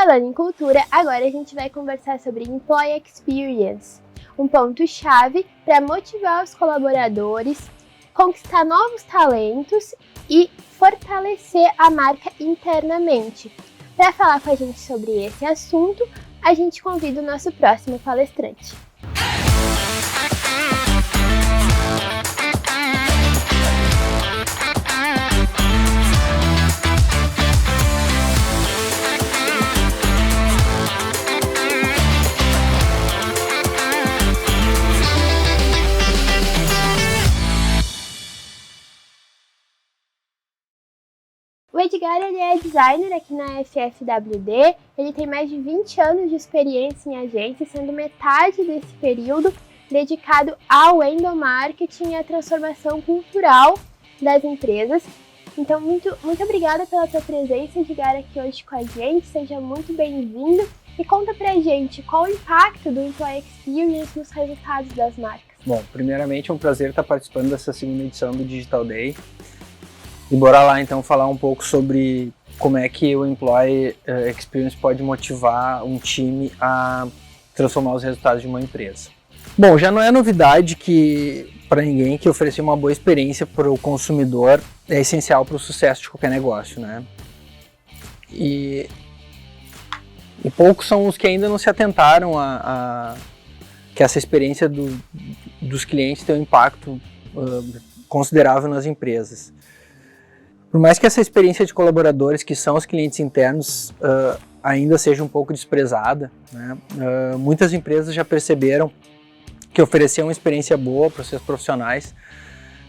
Falando em cultura, agora a gente vai conversar sobre Employee Experience, um ponto-chave para motivar os colaboradores, conquistar novos talentos e fortalecer a marca internamente. Para falar com a gente sobre esse assunto, a gente convida o nosso próximo palestrante. O Edgar ele é designer aqui na FFWD, ele tem mais de 20 anos de experiência em agência, sendo metade desse período dedicado ao endomarketing e à transformação cultural das empresas. Então, muito obrigada pela tua presença, Edgar, aqui hoje com a gente, seja muito bem-vindo e conta pra gente qual o impacto do Employee Experience nos resultados das marcas. Bom, primeiramente é um prazer estar participando dessa segunda edição do Digital Day. E bora lá então falar um pouco sobre como é que o Employee Experience pode motivar um time a transformar os resultados de uma empresa. Bom, já não é novidade para ninguém que oferecer uma boa experiência para o consumidor é essencial para o sucesso de qualquer negócio, né? E poucos são os que ainda não se atentaram a que essa experiência dos clientes tem um impacto considerável nas empresas. Por mais que essa experiência de colaboradores, que são os clientes internos, ainda seja um pouco desprezada, né? Muitas empresas já perceberam que oferecer uma experiência boa para os seus profissionais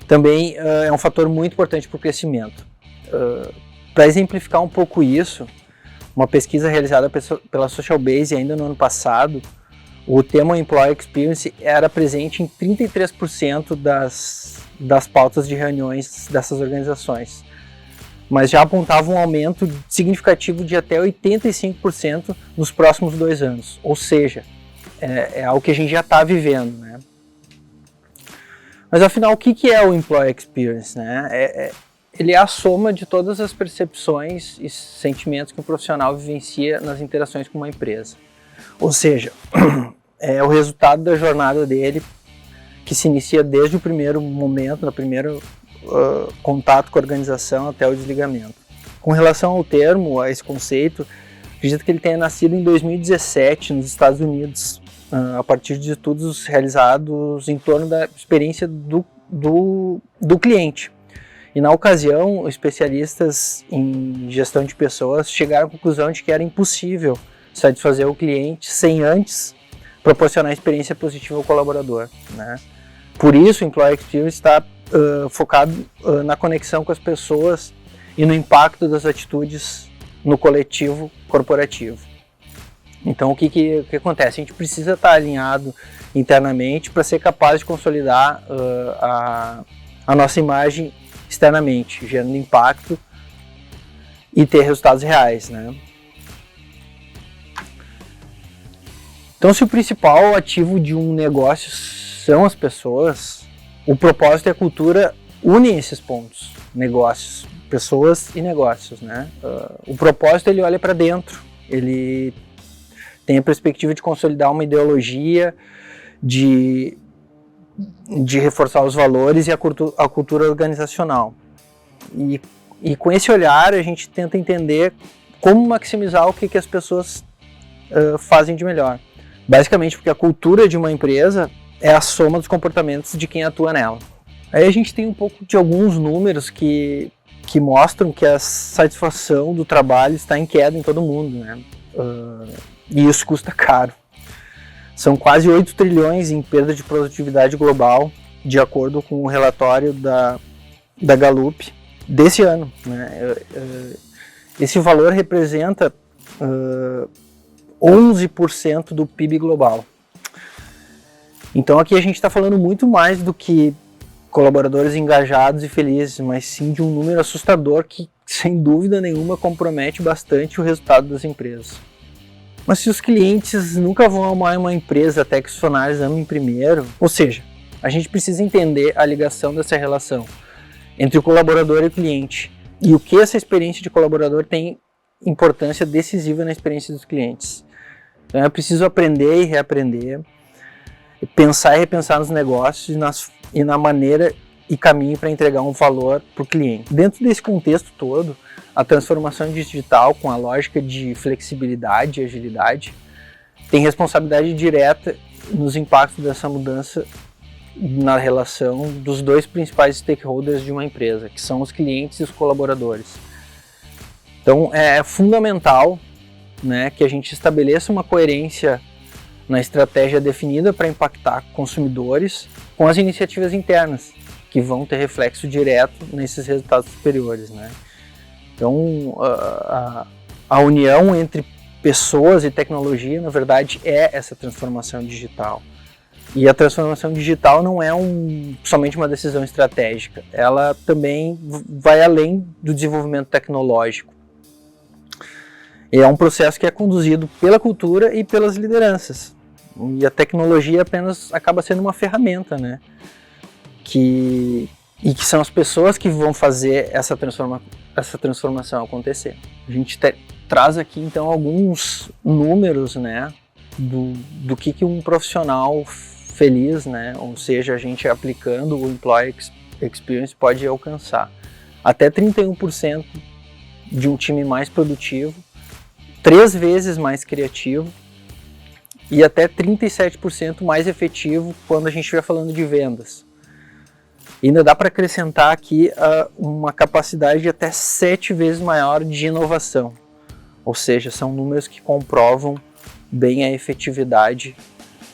também é um fator muito importante para o crescimento. Para exemplificar um pouco isso, uma pesquisa realizada pela Socialbase ainda no ano passado, o tema Employee Experience era presente em 33% das pautas de reuniões dessas organizações, mas já apontava um aumento significativo de até 85% nos próximos 2 anos. Ou seja, é algo que a gente já está vivendo, né? Mas afinal, o que é o Employee Experience, né? Ele é a soma de todas as percepções e sentimentos que o profissional vivencia nas interações com uma empresa. Ou seja, é o resultado da jornada dele, que se inicia desde o primeiro momento, no primeiro contato com a organização até o desligamento. Com relação ao termo, a esse conceito, acredito que ele tenha nascido em 2017 nos Estados Unidos, a partir de estudos realizados em torno da experiência do cliente. E na ocasião, especialistas em gestão de pessoas chegaram à conclusão de que era impossível satisfazer o cliente sem antes proporcionar experiência positiva ao colaborador, né? Por isso, o Employee Experience está focado na conexão com as pessoas e no impacto das atitudes no coletivo corporativo. Então, o que acontece? A gente precisa estar alinhado internamente para ser capaz de consolidar a nossa imagem externamente, gerando impacto e ter resultados reais, né? Então, se o principal ativo de um negócio são as pessoas, o propósito e a cultura unem esses pontos, negócios, pessoas e negócios, né? O propósito, ele olha para dentro, ele tem a perspectiva de consolidar uma ideologia, de reforçar os valores e a cultura organizacional. E com esse olhar a gente tenta entender como maximizar o que as pessoas fazem de melhor. Basicamente porque a cultura de uma empresa é a soma dos comportamentos de quem atua nela. Aí a gente tem um pouco de alguns números que mostram que a satisfação do trabalho está em queda em todo mundo, né? E isso custa caro. São quase 8 trilhões em perda de produtividade global, de acordo com o relatório da Gallup desse ano, né? Esse valor representa 11% do PIB global. Então aqui a gente está falando muito mais do que colaboradores engajados e felizes, mas sim de um número assustador que, sem dúvida nenhuma, compromete bastante o resultado das empresas. Mas se os clientes nunca vão amar uma empresa até que os funcionários amem primeiro, ou seja, a gente precisa entender a ligação dessa relação entre o colaborador e o cliente e o que essa experiência de colaborador tem importância decisiva na experiência dos clientes. Então é preciso aprender e reaprender, pensar e repensar nos negócios e na maneira e caminho para entregar um valor para o cliente. Dentro desse contexto todo, a transformação digital, com a lógica de flexibilidade e agilidade, tem responsabilidade direta nos impactos dessa mudança na relação dos dois principais stakeholders de uma empresa, que são os clientes e os colaboradores. Então é fundamental, né, que a gente estabeleça uma coerência na estratégia definida para impactar consumidores com as iniciativas internas, que vão ter reflexo direto nesses resultados superiores, né? Então, a união entre pessoas e tecnologia, na verdade, é essa transformação digital. E a transformação digital não é somente uma decisão estratégica, ela também vai além do desenvolvimento tecnológico. É um processo que é conduzido pela cultura e pelas lideranças. E a tecnologia apenas acaba sendo uma ferramenta, né? E que são as pessoas que vão fazer essa transformação acontecer. A gente traz aqui então alguns números, né, do que um profissional feliz, né, ou seja, a gente aplicando o Employee Experience pode alcançar. Até 31% de um time mais produtivo, 3 vezes mais criativo e até 37% mais efetivo quando a gente estiver falando de vendas. Ainda dá para acrescentar aqui uma capacidade de até 7 vezes maior de inovação. Ou seja, são números que comprovam bem a efetividade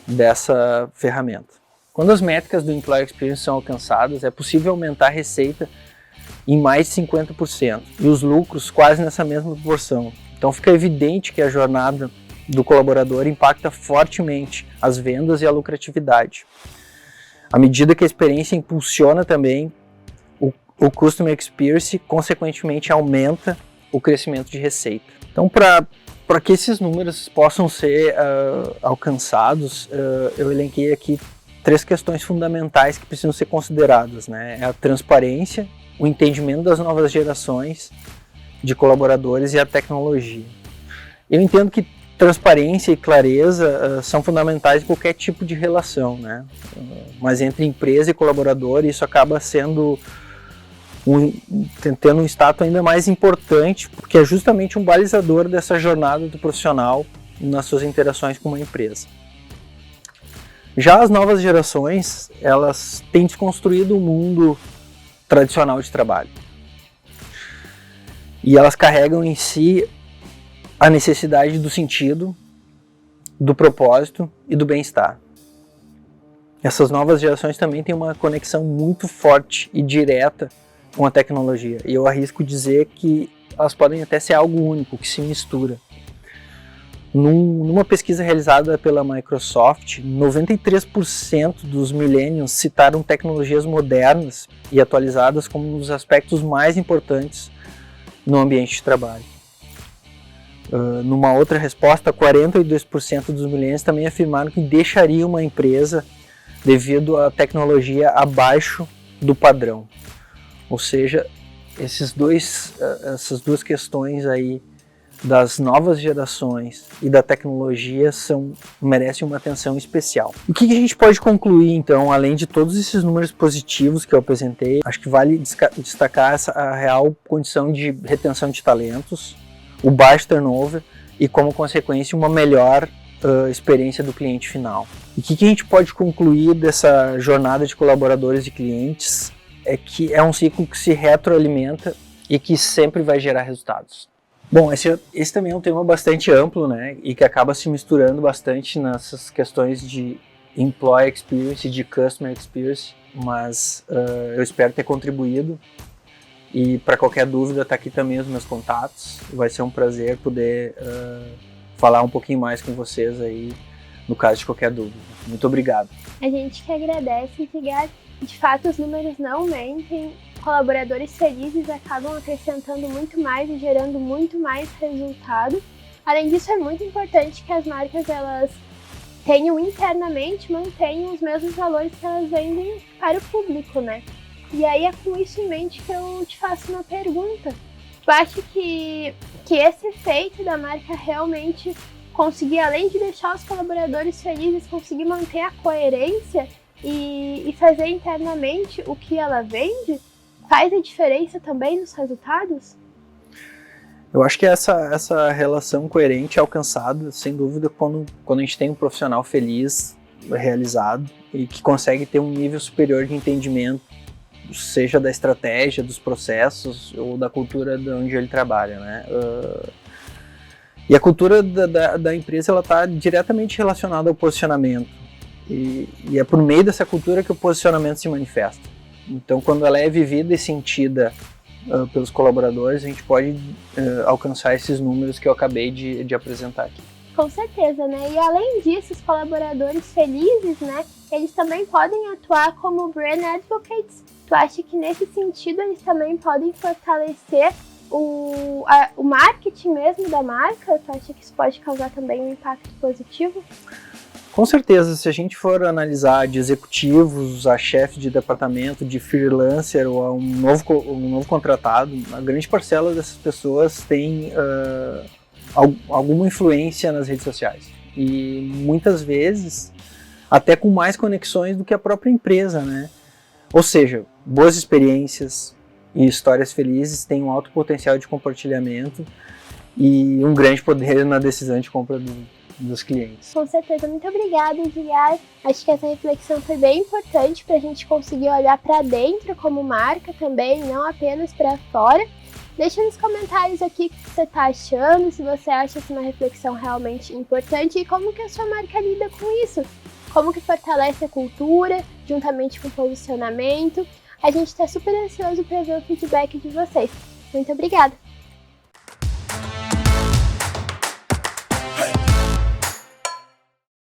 dessa ferramenta. Quando as métricas do Employee Experience são alcançadas, é possível aumentar a receita em mais de 50% e os lucros quase nessa mesma proporção. Então fica evidente que a jornada do colaborador impacta fortemente as vendas e a lucratividade. À medida que a experiência impulsiona também o Customer Experience, consequentemente aumenta o crescimento de receita. Então, para que esses números possam ser alcançados, eu elenquei aqui 3 questões fundamentais que precisam ser consideradas, né? É a transparência, o entendimento das novas gerações de colaboradores e a tecnologia. Eu entendo que transparência e clareza são fundamentais em qualquer tipo de relação, né? Mas entre empresa e colaborador isso acaba sendo tendo um status ainda mais importante, porque é justamente um balizador dessa jornada do profissional nas suas interações com uma empresa. Já as novas gerações, elas têm desconstruído o mundo tradicional de trabalho. E elas carregam em si a necessidade do sentido, do propósito e do bem-estar. Essas novas gerações também têm uma conexão muito forte e direta com a tecnologia. E eu arrisco dizer que elas podem até ser algo único, que se mistura. Numa pesquisa realizada pela Microsoft, 93% dos millennials citaram tecnologias modernas e atualizadas como um dos aspectos mais importantes no ambiente de trabalho. Numa outra resposta, 42% dos millennials também afirmaram que deixariam uma empresa devido à tecnologia abaixo do padrão. Ou seja, essas duas questões aí das novas gerações e da tecnologia merecem uma atenção especial. O que a gente pode concluir então, além de todos esses números positivos que eu apresentei? Acho que vale destacar a real condição de retenção de talentos, o baixo turnover e, como consequência, uma melhor experiência do cliente final. E o que a gente pode concluir dessa jornada de colaboradores e clientes é que é um ciclo que se retroalimenta e que sempre vai gerar resultados. Bom, esse também é um tema bastante amplo, né, e que acaba se misturando bastante nessas questões de Employee Experience e de Customer Experience, mas eu espero ter contribuído. E para qualquer dúvida, tá aqui também os meus contatos. Vai ser um prazer poder falar um pouquinho mais com vocês aí, no caso de qualquer dúvida. Muito obrigado. A gente que agradece, Edgar. De fato, os números não mentem. Colaboradores felizes acabam acrescentando muito mais e gerando muito mais resultado. Além disso, é muito importante que as marcas elas tenham internamente, mantenham os mesmos valores que elas vendem para o público, né? E aí é com isso em mente que eu te faço uma pergunta. Tu acha que esse efeito da marca realmente conseguir, além de deixar os colaboradores felizes, conseguir manter a coerência e fazer internamente o que ela vende, faz a diferença também nos resultados? Eu acho que essa relação coerente é alcançada, sem dúvida, quando a gente tem um profissional feliz, realizado, e que consegue ter um nível superior de entendimento, seja da estratégia, dos processos ou da cultura de onde ele trabalha, né? E a cultura da empresa está diretamente relacionada ao posicionamento. E é por meio dessa cultura que o posicionamento se manifesta. Então, quando ela é vivida e sentida pelos colaboradores, a gente pode alcançar esses números que eu acabei de apresentar aqui. Com certeza, né? E além disso, os colaboradores felizes, né, eles também podem atuar como brand advocates. Tu acha que nesse sentido eles também podem fortalecer o marketing mesmo da marca? Tu acha que isso pode causar também um impacto positivo? Com certeza, se a gente for analisar de executivos, a chefe de departamento, de freelancer ou a um novo contratado, a grande parcela dessas pessoas tem alguma influência nas redes sociais. E muitas vezes até com mais conexões do que a própria empresa, né? Ou seja, boas experiências e histórias felizes têm um alto potencial de compartilhamento e um grande poder na decisão de compra dos clientes. Com certeza, muito obrigada, Edgar. Acho que essa reflexão foi bem importante para a gente conseguir olhar para dentro como marca também, não apenas para fora. Deixa nos comentários aqui o que você está achando, se você acha essa uma reflexão realmente importante e como que a sua marca lida com isso. Como que fortalece a cultura, juntamente com o posicionamento. A gente está super ansioso para ver o feedback de vocês. Muito obrigada!